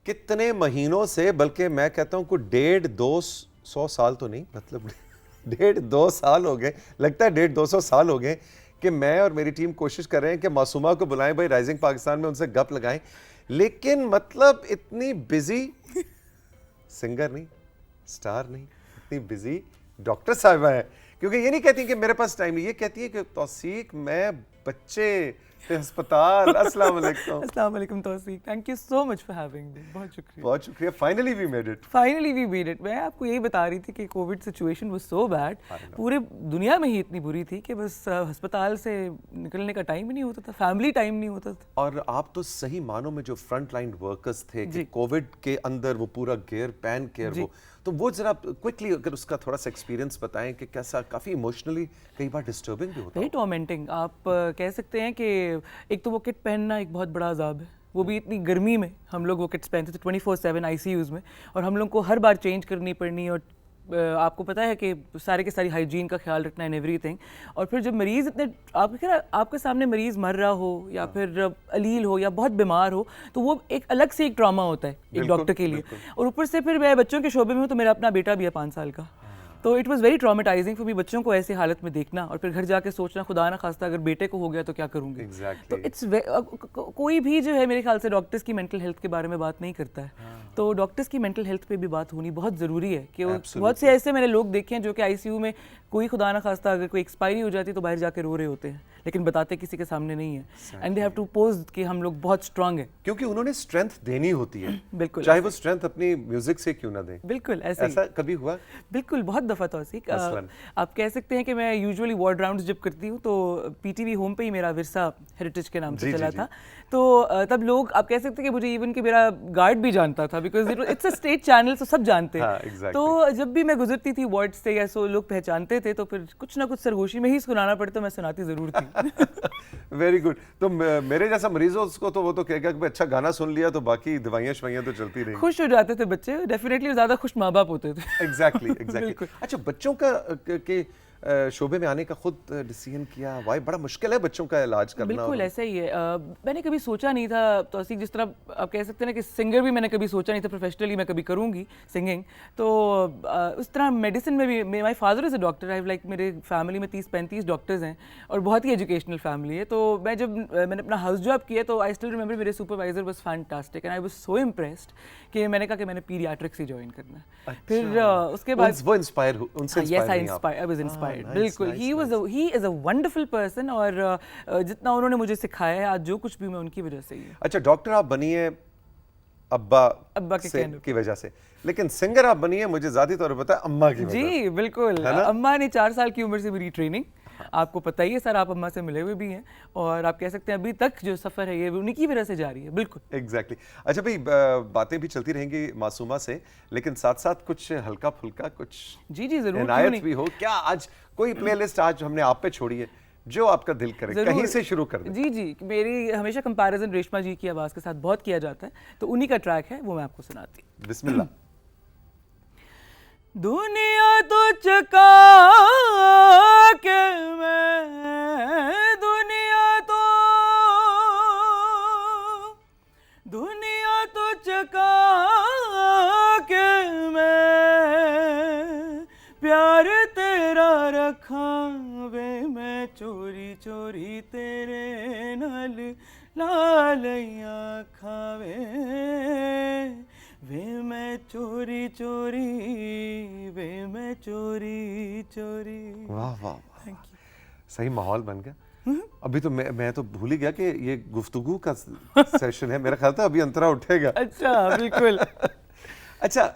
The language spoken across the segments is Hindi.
कितने महीनों से, बल्कि मैं कहता हूँ कुछ 150-200 साल तो नहीं, मतलब 150-2 साल हो गए, लगता है 150-200 साल हो गए कि मैं और मेरी टीम कोशिश कर रहे हैं कि मासूमा को बुलाएं, भाई राइजिंग पाकिस्तान में उनसे गप लगाएं, लेकिन मतलब इतनी बिजी सिंगर नहीं, स्टार नहीं, इतनी बिजी डॉक्टर साहिबा है, क्योंकि ये नहीं कहती कि मेरे पास टाइम नहीं, ये कहती है कि तौसीक मैं बच्चे अस्पताल। अस्सलाम वालेकुम। अस्सलाम वालेकुम Tauseeq, thank you so much for having me. बहुत शुक्रिया, बहुत शुक्रिया। Finally we made it. Finally we made it. मैं आपको यही बता रही थी कि Covid situation was so bad, पूरे दुनिया में ही इतनी बुरी थी कि बस अस्पताल से निकलने का टाइम ही नहीं होता था, फैमिली टाइम नहीं होता था। और आप तो सही मानों में जो फ्रंट लाइन वर्कर्स थे कि कोविड के अंदर वो पूरा गियर पैन केयर, वो जरा क्विकली अगर उसका थोड़ा सा एक्सपीरियंस बताएं कि कैसा, काफी इमोशनली कई बार डिस्टर्बिंग भी होता है। Very tormenting. आप कह सकते हैं कि एक तो वो किट पहनना एक बहुत बड़ा अजाब है, वो भी इतनी गर्मी में। हम लोग वो किट्स पहनते थे 24/7 आईसीयूज़ में, और हम लोग को हर बार चेंज करनी पड़नी, और आपको पता है कि सारे के सारी हाइजीन का ख्याल रखना है, एवरीथिंग। और फिर जब मरीज़ इतने आपके सामने मरीज़ मर रहा हो या फिर अलील हो या बहुत बीमार हो, तो वो एक अलग से एक ट्रॉमा होता है एक डॉक्टर के लिए। और ऊपर से फिर मैं बच्चों के शोबे में हूँ, तो मेरा अपना बेटा भी है 5 साल का, तो it was very traumatising for me, बच्चों को ऐसी हालत में देखना और फिर घर जाके सोचना खुदा ना खास्ता अगर बेटे को हो गया तो क्या करूँगी। Exactly. तो इट्स कोई भी जो है मेरे ख्याल से डॉक्टर्स की मेंटल हेल्थ के बारे में बात नहीं करता है, तो डॉक्टर्स की मेंटल हेल्थ पे भी बात होनी बहुत ज़रूरी है कि बहुत से ऐसे मैंने लोग देखे हैं जो कि आईसीयू में कोई खुदा ना खास्ता अगर कोई एक्सपायरी हो जाती है तो बाहर जाके रो रहे होते हैं, लेकिन बताते किसी के सामने नहीं है। And they have to pose कि हम लोग बहुत स्ट्रांग हैं, क्योंकि उन्होंने स्ट्रेंथ देनी होती है। बिल्कुल, चाहे वो स्ट्रेंथ अपनी म्यूजिक से क्यों ना दें। बिल्कुल ऐसा कभी हुआ? बिल्कुल, बहुत दफ़ा तौसीक। आप कह सकते हैं कि मैं यूजुअली वार्ड राउंड्स जब करती हूँ तो पीटीवी होम पे ही मेरा विरसा हेरिटेज के नाम से चला था, तो तब लोग, आप कह सकते हैं कि मुझे इवन कि मेरा गार्ड भी जानता था, because it's a state channel, तो सब जानते हैं। तो जब भी मैं गुजरती थी वार्ड से या सो लोग पहचानते थे, तो फिर कुछ ना कुछ सरगोशी में ही सुनाना पड़ता, मैं सुनाती जरूर थी। Very good. तो मेरे जैसा मरीज हो उसको तो वो तो कहेगा कि अच्छा गाना सुन लिया तो बाकी दवाइयाँ शवाइयाँ तो चलती रही। खुश हो जाते थे बच्चे, डेफिनेटली ज्यादा खुश माँ बाप होते थे। एग्जैक्टली। अच्छा, बच्चों का के शोबे में आने का खुद डिसीजन किया? वाई बड़ा मुश्किल है बच्चों का इलाज करना। बिल्कुल ऐसा ही है। मैंने कभी सोचा नहीं था तौसीक, जिस तरह आप कह सकते हैं ना कि सिंगर भी मैंने कभी सोचा नहीं था प्रोफेशनली मैं कभी करूंगी सिंगिंग, तो उस तरह मेडिसिन में भी my father is a doctor. I like मेरे फैमिली में 30-35 डॉक्टर्स हैं और बहुत ही एजुकेशनल फैमिली है। तो मैं जब मैंने अपना हाउस जॉब किया तो आई स्टिल रिमेंबर मेरे supervisor was fantastic and I was so impressed कि मैंने कहा कि मैंने पीडियाट्रिक्स ही ज्वाइन करना है। फिर उसके बाद वो इंस्पायर उनसे आई वाज इंस्पायर्ड। बिल्कुल, he is a wonderful person, और जितना उन्होंने मुझे सिखाया है आज जो कुछ भी मैं उनकी वजह से ही है। अच्छा, डॉक्टर आप बनी है अब्बा की वजह से, लेकिन सिंगर आप बनी है मुझे ज़ाती तौर पर पता है अम्मा की वजह से। जी बिल्कुल, अम्मा ने 4 साल की उम्र से मेरी ट्रेनिंग, आपको पता ही है सर, आप अम्मा से मिले हुए भी हैं, और आप कह सकते हैं अभी तक जो सफ़र है ये उन्हीं की वजह से जारी है। बिल्कुल एग्जैक्टली। अच्छा भाई, बातें भी चलती रहेंगी मासूमा से, लेकिन साथ साथ कुछ हल्का फुल्का कुछ जी जरूर इनायत भी हो क्या? आज कोई प्लेलिस्ट आज हमने आप पे छोड़ी है जो आपका दिल करे, कहीं से शुरू कर दें। जी, मेरी हमेशा कंपैरिजन रेशमा जी की आवाज़ के साथ बहुत किया जाता है, तो उन्हीं का ट्रैक है, वो मैं आपको सुनाती हूँ। बिस्मिल्लाह। दुनिया तो चका के मैं, दुनिया तो चका के मैं, प्यार तेरा रखा वे मैं, चोरी चोरी तेरे नाल लालियां खावे वे मैं, चोरी चोरी वे मैं, चोरी चोरी। वाह वाह, थैंक यू। सही माहौल बन गया। अभी तो मैं तो भूल ही गया कि ये गुफ्तगू का सेशन है, मेरा ख्याल था अभी अंतरा उठेगा। अच्छा बिल्कुल। अच्छा,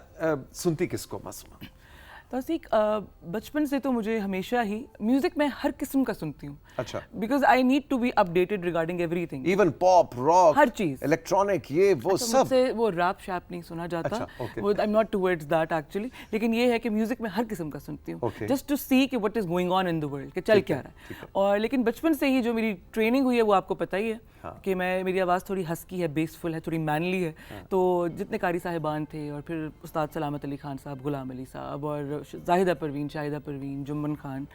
सुनती किसको मासूमा? तौसीक, बचपन से तो मुझे हमेशा ही म्यूजिक में हर किस्म का सुनती हूँ। अच्छा। Because I need to be updated regarding everything, even pop, rock, हर चीज, इलेक्ट्रॉनिक, ये वो सब। मुझसे वो रैप शैप नहीं सुना जाता। अच्छा, okay. वो I am not towards that actually, लेकिन ये है कि म्यूजिक में हर किस्म का सुनती हूँ, okay. जस्ट टू सी कि what is going on in the world, कि चल क्या रहा है। और लेकिन बचपन से ही जो मेरी ट्रेनिंग हुई है वो आपको पता ही है। हाँ। कि मेरी आवाज़ थोड़ी हस्की है, बेसफुल है, थोड़ी मैनली है। हाँ। तो जितने कारी साहिबान थे, और फिर उस्ताद सलामत अली खान साहब, गुलाम अली साहब, और जाहिदा परवीन, शाहिदा परवीन, जुम्मन खान,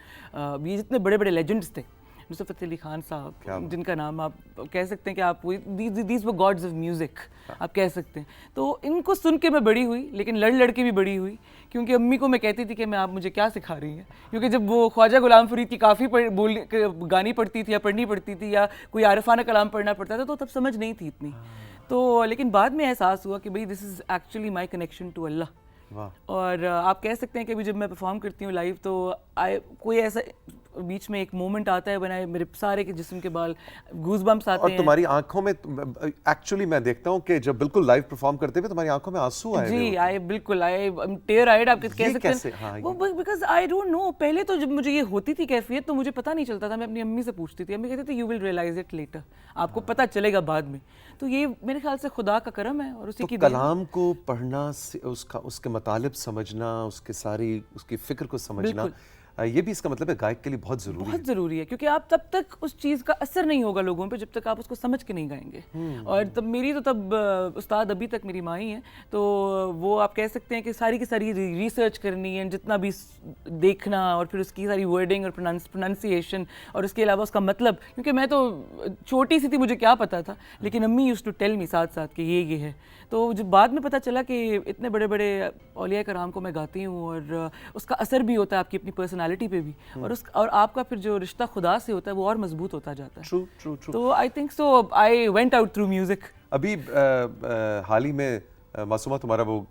ये जितने बड़े बड़े लेजेंड्स थे, नुसरत अली खान साहब, जिनका नाम आप कह सकते हैं कि आप these were God's of music आप कह सकते हैं। तो इनको सुन के मैं बड़ी हुई, लेकिन लड़ लड़ के भी बड़ी हुई, क्योंकि अम्मी को मैं कहती थी कि मैं आप मुझे क्या सिखा रही हैं, क्योंकि जब वो ख्वाजा गुलाम फरीद की काफ़ी गानी पड़ती थी या पढ़नी पड़ती थी या कोई आरिफाना कलाम पढ़ना पड़ता था, तो तब समझ नहीं थी इतनी। तो लेकिन बाद में एहसास हुआ कि भाई this is actually my connection to Allah. और आप कह सकते हैं कि अभी जब मैं परफॉर्म करती हूँ लाइव, तो कोई ऐसा बीच में एक मोमेंट आता है बनाए, मेरे सारे के जिस्म के बाल गूज़बम्प्स आते हैं। और तुम्हारी आंखों में एक्चुअली मैं देखता हूँ कि जब बिल्कुल लाइव परफॉर्म करते हुए तुम्हारी आंखों में आंसू आए। जी, आई बिल्कुल आई टेयर आइड आप कह सकते हैं। हाँ, वो बिकॉज आई डोंट नो, पहले तो जब मुझे ये होती थी कैफियत तो मुझे पता नहीं चलता था। मैं अपनी अम्मी से पूछती थी, अम्मी कहती थी you will realise it later, आपको पता चलेगा बाद में। तो ये मेरे ख्याल से खुदा का करम है और उसी की कलाम को पढ़ना, उसके मतलब समझना, उसकी फिक्र को समझना, ये भी इसका मतलब है गायक के लिए बहुत ज़रूरी है, क्योंकि आप तब तक उस चीज़ का असर नहीं होगा लोगों पे जब तक आप उसको समझ के नहीं गाएंगे। और तब उस्ताद अभी तक मेरी माँ ही है, तो वो आप कह सकते हैं कि सारी की सारी रिसर्च करनी है, जितना भी देखना और फिर उसकी सारी वर्डिंग और प्रोनाउंसिएशन और उसके अलावा उसका मतलब, क्योंकि मैं तो छोटी सी थी, मुझे क्या पता था, लेकिन अम्मी यूज्ड टू टेल मी साथ साथ कि ये है। तो जब बाद में पता चला कि इतने बड़े बड़े औलिया कराम को मैं गाती हूँ और उसका असर भी होता है आपकी अपनी पर्सनालिटी पे भी, और आपका फिर जो रिश्ता खुदा से होता है वो और मजबूत होता जाता है। ट्रू। तो आई think so I went out through music. अभी हाल ही में मासूमा तुम्हारा वो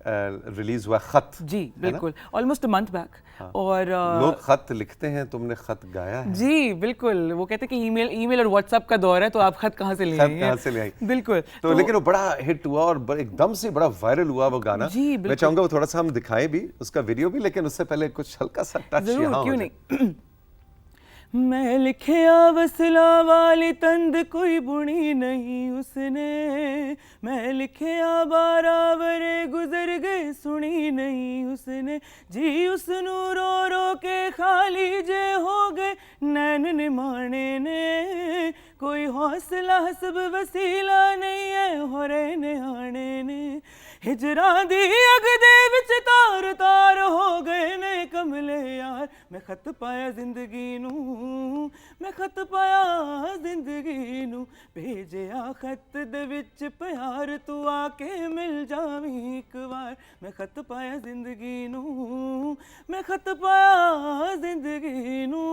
रिलीज हुआ खत। जी बिल्कुल, ऑलमोस्ट अ मंथ बैक। और लोग खत लिखते हैं, तुमने खत गाया है? जी बिल्कुल, वो कहते हैं कि ईमेल और व्हाट्सएप का दौर है, तो आप खत कहाँ से ले आई? बिल्कुल। तो लेकिन वो बड़ा हिट हुआ और एकदम से बड़ा वायरल हुआ वो गाना। जी मैं चाहूंगा वो थोड़ा सा हम दिखाएं भी उसका वीडियो भी, लेकिन उससे पहले कुछ हल्का सा टच यहाँ क्यों नहीं। मैं लिखिया वसला वाली तंद कोई बुनी नहीं उसने, मैं लिखिया 12 वरे गुजर गए सुनी नहीं उसने, जी उसनू रो रो के खाली जे हो गए नैन निमाने ने, कोई हौसला हसब वसीला नहीं है होरे निहाने ने, हिजरा दी अग दे विच तार तार हो गए ने कमले यार, मैं खत पाया जिंदगी नू, मैं खत पाया जिंदगी नू, भेजिया खत दे विच प्यार तू आके मिल जावी एक बार, मैं खत पाया जिंदगी नू, मैं खत पाया जिंदगी नू।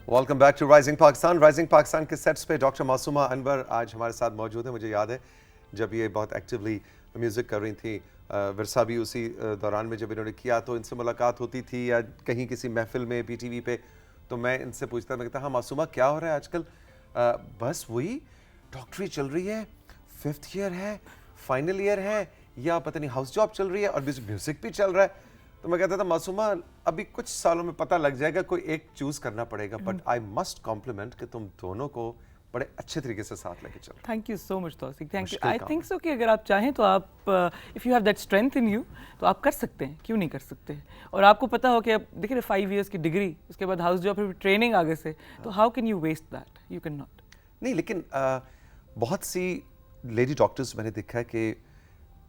Welcome back to rising Pakistan. Rising Pakistan के सेट्स पे डॉक्टर मासूमा अनवर आज हमारे साथ मौजूद है। मुझे याद है जब ये बहुत एक्टिवली म्यूज़िक कर रही थी, विरसा भी उसी दौरान में जब इन्होंने किया, तो इनसे मुलाकात होती थी या कहीं किसी महफिल में PTV पे, तो मैं इनसे पूछता, मैं कहता हाँ मासूमा क्या हो रहा है आजकल? बस वही डॉक्टरी चल रही है, 5th ईयर है, फाइनल ईयर है, या पता नहीं हाउस जॉब चल रही है और म्यूज़िक भी चल रहा है। तो मैं कहता था मासूमा अभी कुछ सालों में पता लग जाएगा, कोई एक चूज करना पड़ेगा, बट आई मस्ट कॉम्प्लीमेंट कि तुम दोनों को बड़े अच्छे तरीके से साथ लेके चलो। Thank you so much Tauseeq, thank you. I think so कि अगर आप चाहें तो आप if you have that strength in you तो आप कर सकते हैं, क्यों नहीं कर सकते? और आपको पता हो कि अब देखिए 5 इयर्स की डिग्री, उसके बाद हाउस जॉब, फिर ट्रेनिंग आगे से, तो how can you waste that? You can not. नहीं, लेकिन बहुत सी लेडी डॉक्टर्स मैंने देखा है कि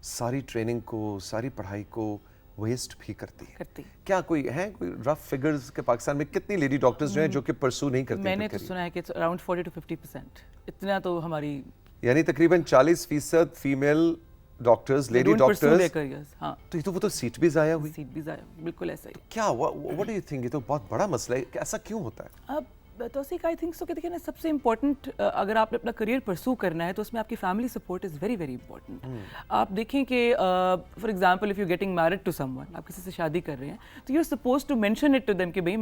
सारी ट्रेनिंग को, सारी पढ़ाई को वेस्ट भी करती है। क्या कोई रफ फिगर्स के पाकिस्तान में कितनी लेडी डॉक्टर्स जो हैं जो कि परसू नहीं करती? मैंने तो सुना है कि अराउंड 40 to 50%, इतना तो हमारी, यानी तकरीबन 40% फीमेल डॉक्टर्स, लेडी डॉक्टर्स। हाँ, तो वो तो सीट भी जाया हुई। सीट भी जाया, बिल्कुल ऐसा ही। क्या व्हाट डू यू थिंक? ये तो बहुत बड़ा मसला है, ऐसा क्यों होता है? अब तौसीक आई थिंक सो कि देखिए ना, सबसे इम्पॉर्टेंट अगर आपने अपना करियर परसू करना है तो उसमें आपकी family support is very very important. आप देखें कि for example if you getting married to someone, आप किसी से शादी कर रहे हैं, तो you are suppose to mention it to them कि भाई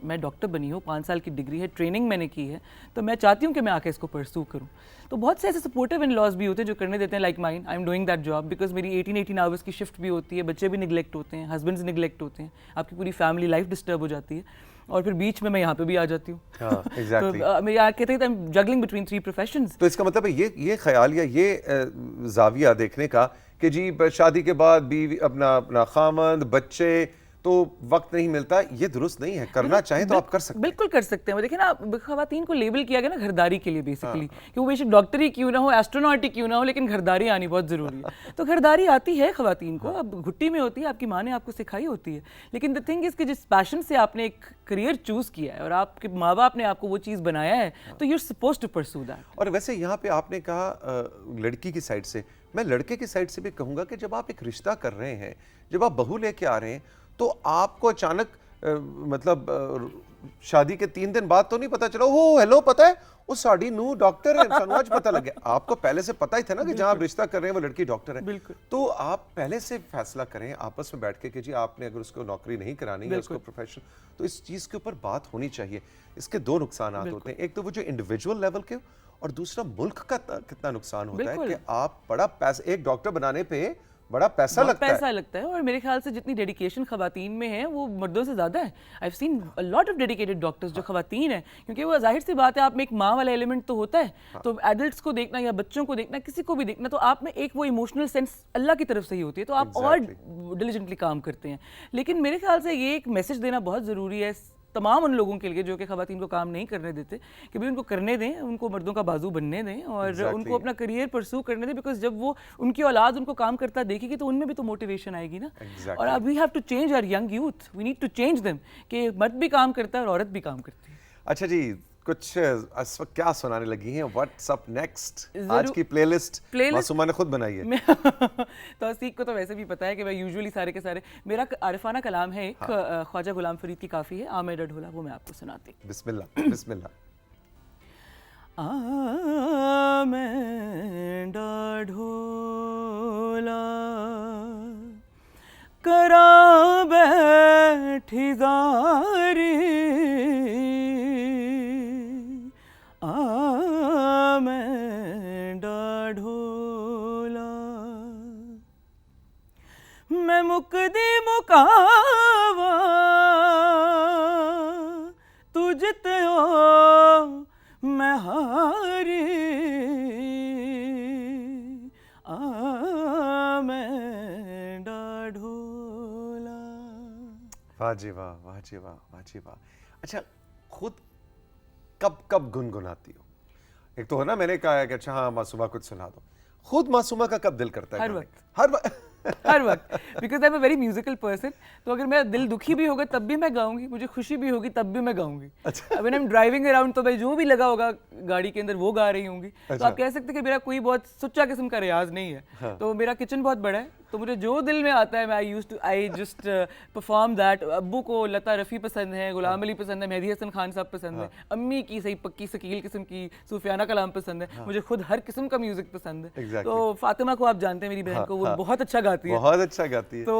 मैं डॉक्टर बनी हूँ, 5 साल की डिग्री है, ट्रेनिंग मैंने की है, तो मैं चाहती हूँ कि मैं आके इसको परस्यू करूँ। तो बहुत से ऐसे सपोर्टिव इन लॉज भी होते हैं जो करने देते हैं, like mine, I am doing that job because मेरी 18 आवर्स की शिफ्ट भी होती है, बच्चे भी निगलेक्ट होते हैं, हस्बैंड्स निगलेक्ट होते हैं, आपकी पूरी फैमिली लाइफ डिस्टर्ब हो जाती है, और फिर बीच में मैं यहाँ पे भी आ जाती हूँ। हाँ, exactly. तो मैं यहाँ कहते हैं जगलिंग बिटवीन 3 प्रोफेशंस। तो इसका मतलब है ये ख्याल या ये जाविया देखने का कि जी शादी के बाद बीवी अपना खामंद बच्चे तो वक्त नहीं मिलता, ये दुरुस्त नहीं है। करना चाहें तो आप कर सकते हैं, बिल्कुल कर सकते हैं। देखिए ना, खवातीन को लेबल किया गया ना घरदारी के लिए बेसिकली, कि वो बेशक डॉक्टर ही क्यों ना हो, एस्ट्रोनॉट ही क्यों ना हो, लेकिन घरदारी आनी बहुत जरूरी है। तो घरदारी आती है खवातीन को, अब घुट्टी में होती है, आपकी माँ ने आपको सिखाई होती है, लेकिन द थिंग इज कि जिस पैशन से आपने एक करियर चूज किया है और आपके माँ बाप ने आपको वो चीज़ बनाया है, तो you are supposed to pursue that. और वैसे यहाँ पे आपने कहा लड़की की साइड से, मैं लड़के की साइड से भी कहूँगा कि जब आप एक रिश्ता कर रहे हैं, जब आप बहू लेके आ रहे हैं, तो आपको अचानक मतलब शादी के 3 दिन बाद तो नहीं पता चला, हो हेलो पता है वो साड़ी नू डॉक्टर है, आज पता लग गया। आपको पहले से पता ही था ना कि जहाँ आप रिश्ता कर रहे हैं वो लड़की डॉक्टर है। बिल्कुल। तो आप पहले से फैसला करें आपस में बैठ के कि जी आपने अगर उसको नौकरी नहीं करानी है, उसको प्रोफेशन, तो इस चीज़ के ऊपर बात होनी चाहिए। इसके 2 नुकसान होते हैं, एक तो वो जो इंडिविजुअल लेवल के, और दूसरा मुल्क का कितना नुकसान होता है कि आप बड़ा पैसा, एक डॉक्टर बनाने पे बड़ा पैसा लगता है। और मेरे ख्याल से जितनी डेडिकेशन खवातीन में है वो मर्दों से ज़्यादा है। I have seen a lot of dedicated doctors जो खवातीन है, क्योंकि वो जाहिर सी बात है, आप में एक माँ वाला एलिमेंट तो होता है। तो एडल्ट्स को देखना या बच्चों को देखना, किसी को भी देखना, तो आप में एक वो इमोशनल सेंस अल्लाह की तरफ से ही होती है, तो आप और डिलिजेंटली काम करते हैं। लेकिन मेरे ख्याल से ये एक मैसेज देना बहुत ज़रूरी है तमाम उन लोगों के लिए जो कि खवातीन को काम नहीं करने देते, कि भाई उनको करने दें, उनको मर्दों का बाजू बनने दें, और उनको अपना करियर परस्यू करने दें, बिकॉज जब वो उनकी औलाद उनको काम करता देखेगी तो उनमें भी तो मोटिवेशन आएगी ना। और we have to change our young youth, we need to change them, कि मर्द भी काम करता है और औरत भी काम करती है। अच्छा जी, कुछ इस वक्त क्या सुनाने लगी हैं? What's up next? आज की प्लेलिस्ट मासूमा ने खुद बनाई है। तौसीक को तो वैसे भी पता है कि मैं यूजुअली सारे के सारे, मेरा आरिफाना कलाम है एक, ख्वाजा गुलाम फरीद की काफ़ी है, आमेर ढोला, वो मैं आपको सुनाती हूँ। बिस्मिल्लाह बिस्मिल्लाह। आमेर ढोला करा बैठी जारी, ढोला मैं मुकदी मुकावा तू जित्यो मैं हारी, मैं ढोला। वाह जी वाह, वाह जी वाह, वाह जी वाह। अच्छा, खुद कब कब गुनगुनाती हो? एक तो है ना, मैंने कहा है कि अच्छा हाँ मासूमा कुछ सुना दो, खुद मासूमा का कब दिल करता है? हर वक्त, हर वक्त हर वक्त, because I am a very musical person. तो अगर मेरा दिल दुखी भी होगा तब भी मैं गाऊंगी, मुझे खुशी भी होगी तब भी मैं गाऊंगी। अच्छा। When I am driving around, तो भाई जो भी लगा होगा गाड़ी के अंदर वो गा रही होंगी। तो आप कह सकते हैं कि मेरा कोई बहुत सुच्चा किस्म का रियाज नहीं है। हाँ। तो मेरा किचन बहुत बड़ा है, तो मुझे जो दिल में आता है मैं आई जस्ट परफॉर्म दैट। अब्बू को लता रफ़ी पसंद है, गुलाम अली पसंद है, मेहदी हसन खान साहब पसंद है, अम्मी की सही पक्की शकील किस्म की सूफियाना कलाम पसंद है, मुझे खुद हर किस्म का म्यूजिक पसंद है। तो फातिमा को आप जानते हैं, मेरी बहन को, वो बहुत अच्छा गाती है, बहुत अच्छा गाती है। तो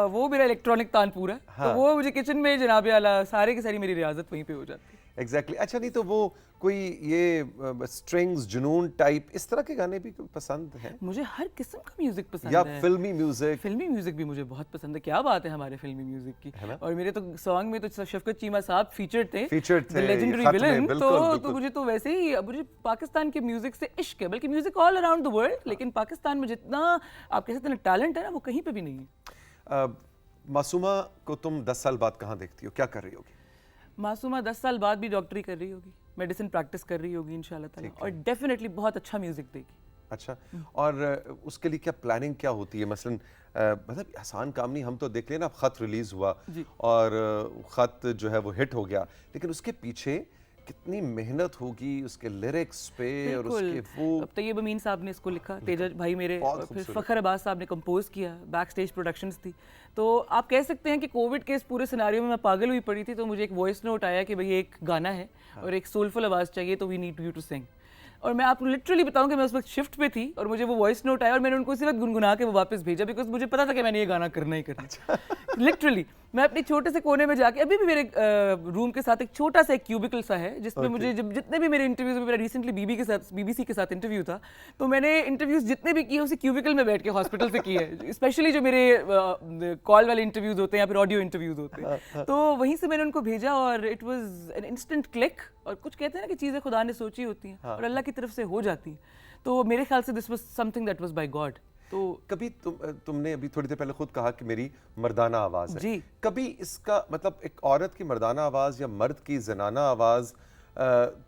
वो मेरा इलेक्ट्रॉनिक तानपुर है। तो वो मुझे किचन में जनाब आला सारे की सारी मेरी रियाजत वहीं पे हो जाती है। एग्जैक्टली। अच्छा, नहीं तो वो कोई ये स्ट्रिंग्स जुनून टाइप इस तरह के गाने भी पसंद हैं? मुझे हर किस्म का म्यूजिक पसंद या है। फिल्मी म्यूजिक? फिल्मी म्यूजिक भी मुझे बहुत पसंद है। क्या बात है हमारे फिल्मी म्यूजिक की। और मेरे तो सॉन्ग में तो शफकत चीमा साहब फीचर्ड थे, लेजेंडरी विलन। तो मुझे तो वैसे ही, मुझे पाकिस्तान के म्यूजिक से इश्क है, बल्कि music all around the world, लेकिन पाकिस्तान में जितना आप कह सकते हैं टैलेंट है ना, वो कहीं पे भी नहीं है। मासूमा को तुम 10 साल बाद कहाँ देखती हो, क्या कर रही होगी? मासूमा 10 साल बाद भी डॉक्टरी कर रही होगी, मेडिसिन प्रैक्टिस कर रही होगी इंशाल्लाह ताला, और डेफिनेटली बहुत अच्छा म्यूजिक देगी। अच्छा, और उसके लिए क्या प्लानिंग क्या होती है? मसलन मतलब आसान काम नहीं, हम तो देख लें ना, खत रिलीज हुआ और खत जो है वो हिट हो गया, लेकिन उसके पीछे कितनी मेहनत होगी उसके लिरिक्स पे और उसके वो। अब तैयब अमीन साहब ने इसको लिखा, तेजा भाई मेरे, फिर फ़खर अब्बास साहब ने कंपोज किया, बैक स्टेज प्रोडक्शंस थी। तो आप कह सकते हैं कि कोविड के इस पूरे सिनारियो में मैं पागल हुई पड़ी थी, तो मुझे एक वॉइस नोट आया कि भाई एक गाना है और एक सोलफुल आवाज़ चाहिए, तो we need you to sing. और मैं आपको लिटरली बताऊं कि मैं उस वक्त शिफ्ट पे थी और मुझे वो वॉइस नोट आया और मैंने उनको उसी वक्त गुनगुना के वो वापस भेजा, बिकॉज मुझे पता था कि मैंने ये गाना करना ही करना। लिटरली मैं अपने छोटे से कोने में जाके, अभी भी मेरे रूम के साथ एक छोटा सा एक क्यूबिकल सा है जिसमें मुझे जब जितने भी मेरे इंटरव्यूज में, मेरा रिसेंटली बीबीसी के साथ इंटरव्यू था, तो मैंने इंटरव्यूज जितने भी किए उसी क्यूबिकल में बैठ के हॉस्पिटल से किए हैं, स्पेशली जो मेरे कॉल वाले इंटरव्यूज होते हैं या फिर ऑडियो इंटरव्यूज होते हैं, तो वहीं से मैंने उनको भेजा और it was an instant click. और कुछ कहते हैं ना कि चीज़ें खुदा ने सोची होती हैं और अल्लाह की तरफ से हो जाती हैं, तो मेरे ख्याल से this was something that was by God. तो कभी तुमने अभी थोड़ी देर पहले खुद कहा कि मेरी मर्दाना आवाज है जी। कभी इसका मतलब एक औरत की मर्दाना आवाज या मर्द की जनाना आवाज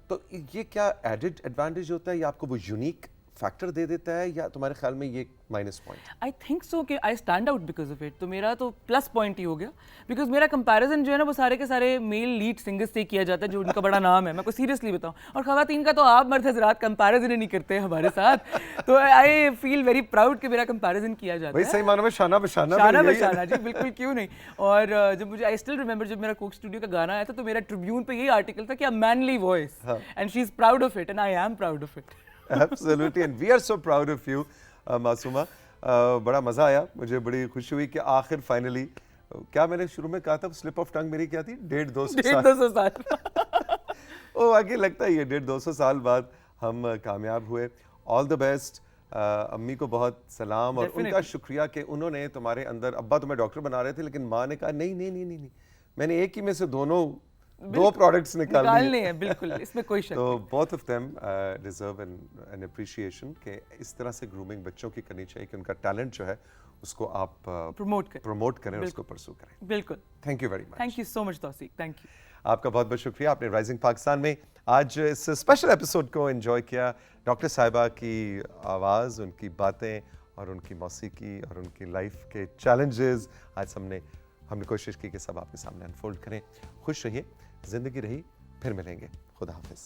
तो ये क्या एडेड एडवांटेज होता है या आपको वो यूनिक फैक्टर दे देता है या तुम्हारे ख्याल में ये minus point? I think so कि I stand out because of it, तो मेरा तो प्लस पॉइंट ही हो गया, बिकॉज मेरा कंपैरिजन जो है ना वो सारे के सारे मेल लीड सिंगर्स से किया जाता है जो उनका बड़ा नाम है। मैं को सीरियसली बताऊं, और खवातीन का तो आप मर्द हजरात कंपैरिजन ही नहीं करते हमारे साथ, तो आई फील वेरी प्राउड कि मेरा कंपैरिजन किया जाता भाई है। सही मानो में शाना बशाना शाना यही है। बशाना जी, बिल्कुल, क्यों नहीं। और जब मुझे, आई स्टिल रिमेंबर जब मेरा कोक स्टूडियो का गाना आया था तो मेरा ट्रिब्यून पे यही आर्टिकल था कि a manly voice and she is proud of it and I am proud of it. Absolutely, and we are so proud of you, Masooma. बड़ा मज़ा आया, मुझे बड़ी खुशी हुई कि आखिर फाइनली, क्या मैंने शुरू में कहा था स्लिप ऑफ टंग मेरी क्या थी, 150-200 साल। ओ आगे लगता है ये 150-200 साल बाद हम कामयाब हुए। All the best. अम्मी को बहुत सलाम और उनका शुक्रिया कि उन्होंने तुम्हारे अंदर, अब्बा तुम्हें डॉक्टर बना रहे थे लेकिन माँ ने कहा नहीं नहीं नहीं नहीं नहीं, मैंने एक ही में से दो प्रोडक्ट्स निकालने हैं, बिल्कुल, इसमें कोई शक तो both of them deserve an appreciation कि इस तरह से ग्रूमिंग बच्चों की करनी चाहिए कि उनका टैलेंट जो है उसको आप प्रमोट करें, उसको परसू करें। बिल्कुल। Thank you very much. Thank you so much Tauseeq, thank you. आपका बहुत बहुत शुक्रिया, आपने राइजिंग पाकिस्तान में आज इस स्पेशल एपिसोड को एंजॉय किया। डॉक्टर साहिबा की आवाज़, उनकी बातें और उनकी मौसीकी और उनकी लाइफ के चैलेंजेस आज हमने कोशिश की कि सब आपके सामने अनफोल्ड करें। खुश रहिए, जिंदगी रही, फिर मिलेंगे। खुदा हाफिज़।